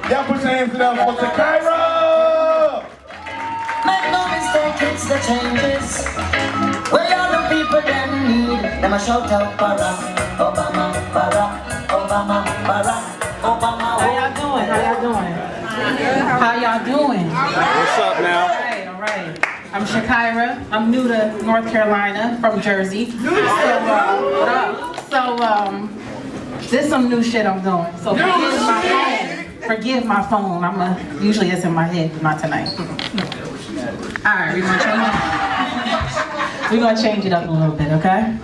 Y'all put your hands together for Shakira! Make no mistake, it's the changes. Where all the people them need. Them a shout out Barack Obama, Barack Obama, Barack Obama. How y'all doing? How y'all doing? How y'all doing? What's up now? All right. I'm Shakira. I'm new to North Carolina from Jersey. So there's some new shit I'm doing. So forgive my phone. Usually it's in my head, but not tonight. All right, we're gonna change it up a little bit, okay?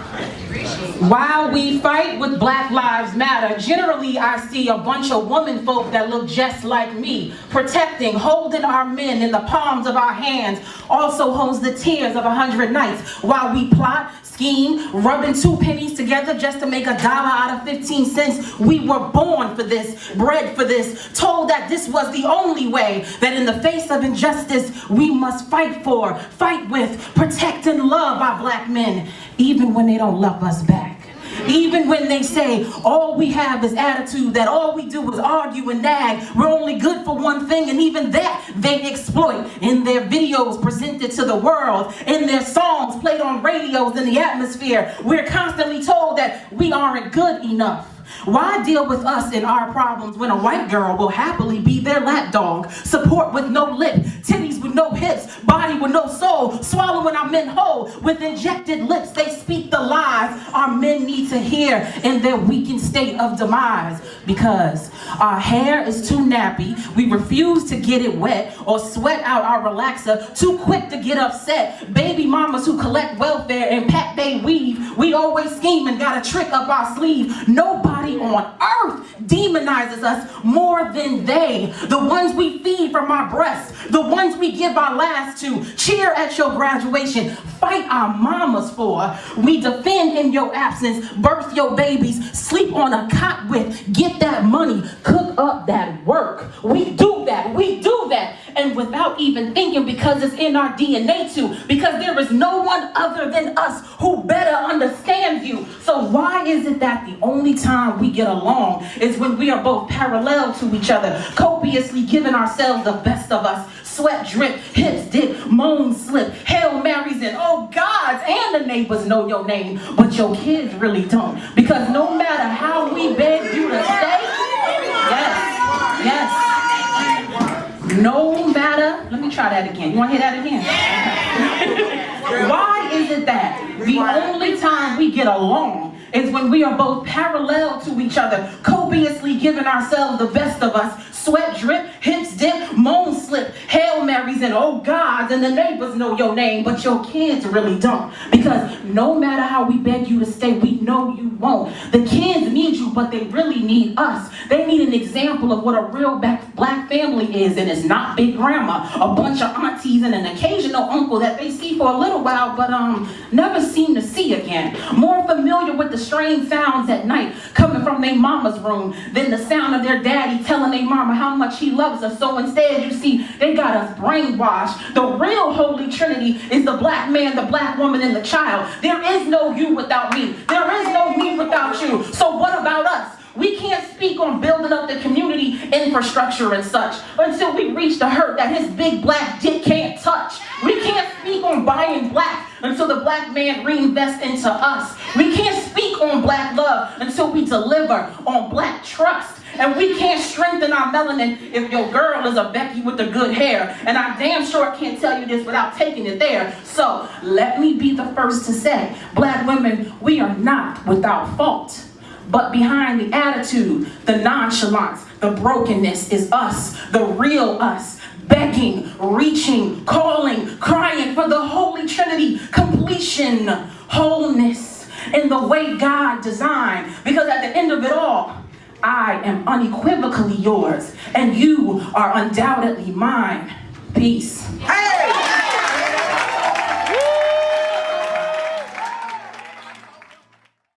While we fight with Black Lives Matter, generally I see a bunch of women folk that look just like me, protecting, holding our men in the palms of our hands, also holds the tears of 100 nights, while we plot, scheme, rubbing 2 pennies together just to make $1 out of 15 cents. We were born for this, bred for this, told that this was the only way, that in the face of injustice, we must fight for, fight with, protect and love our Black men, even when they don't love us back. Even when they say all we have is attitude, that all we do is argue and nag, we're only good for one thing, and even that they exploit in their videos presented to the world, in their songs played on radios in the atmosphere. We're constantly told that we aren't good enough. Why deal with us and our problems when a white girl will happily be their lapdog? Support with no lip, titties with no hips, body with no soul, swallowing our men whole with injected lips. They speak the lies our men need to hear in their weakened state of demise. Because our hair is too nappy, we refuse to get it wet or sweat out our relaxer, too quick to get upset. Baby mamas who collect welfare and pack they weave, we always scheme and got a trick up our sleeve. Nobody on earth demonizes us more than they. The ones we feed from our breasts, the ones we give our last to, cheer at your graduation, fight our mamas for. We defend in your absence, birth your babies, sleep on a cot with, get that money, cook up that work. We do that, and without even thinking, because it's in our DNA to, because there is no one other than us who better understands you. So why is it that the only time we get along is when we are both parallel to each other, copiously giving ourselves the best of us? Sweat drip, hips dip, moan slip, Hail Marys and oh gods, and the neighbors know your name, but your kids really don't. Because no matter how we beg you to stay, yes, no matter, let me try that again. You want to hear that again? Why is it that the only time we get along is when we are both parallel to each other, copiously giving ourselves the best of us, sweat drip, hips dip, moan slip, Hail Marys and oh gods, and the neighbors know your name, but your kids really don't. Because no matter how we beg you to stay, we know you won't. The kids need you, but they really need us. They need an example of what a real Black family is, and it's not big grandma, a bunch of aunties, and an occasional uncle that they see for a little while, but never seem to see again. More familiar with the strange sounds at night coming from their mama's room than the sound of their daddy telling their mama how much he loves her. So instead, you see, they got us brainwashed. The real Holy Trinity is the Black man, the Black woman, and the child. There is no you without me. There is no me without you. So what about us? We can't speak on building up the community infrastructure and such until we reach the hurt that his big Black dick can't touch. We can't speak on buying Black until the Black man reinvests into us. We can't speak on Black love until we deliver on Black trust. And we can't strengthen our melanin if your girl is a Becky with the good hair. And I damn sure can't tell you this without taking it there. So let me be the first to say, Black women, we are not without fault. But behind the attitude, the nonchalance, the brokenness is us, the real us, begging, reaching, calling, crying for the Holy Trinity, completion, wholeness, in the way God designed. Because at the end of it all, I am unequivocally yours, and you are undoubtedly mine. Peace. Hey!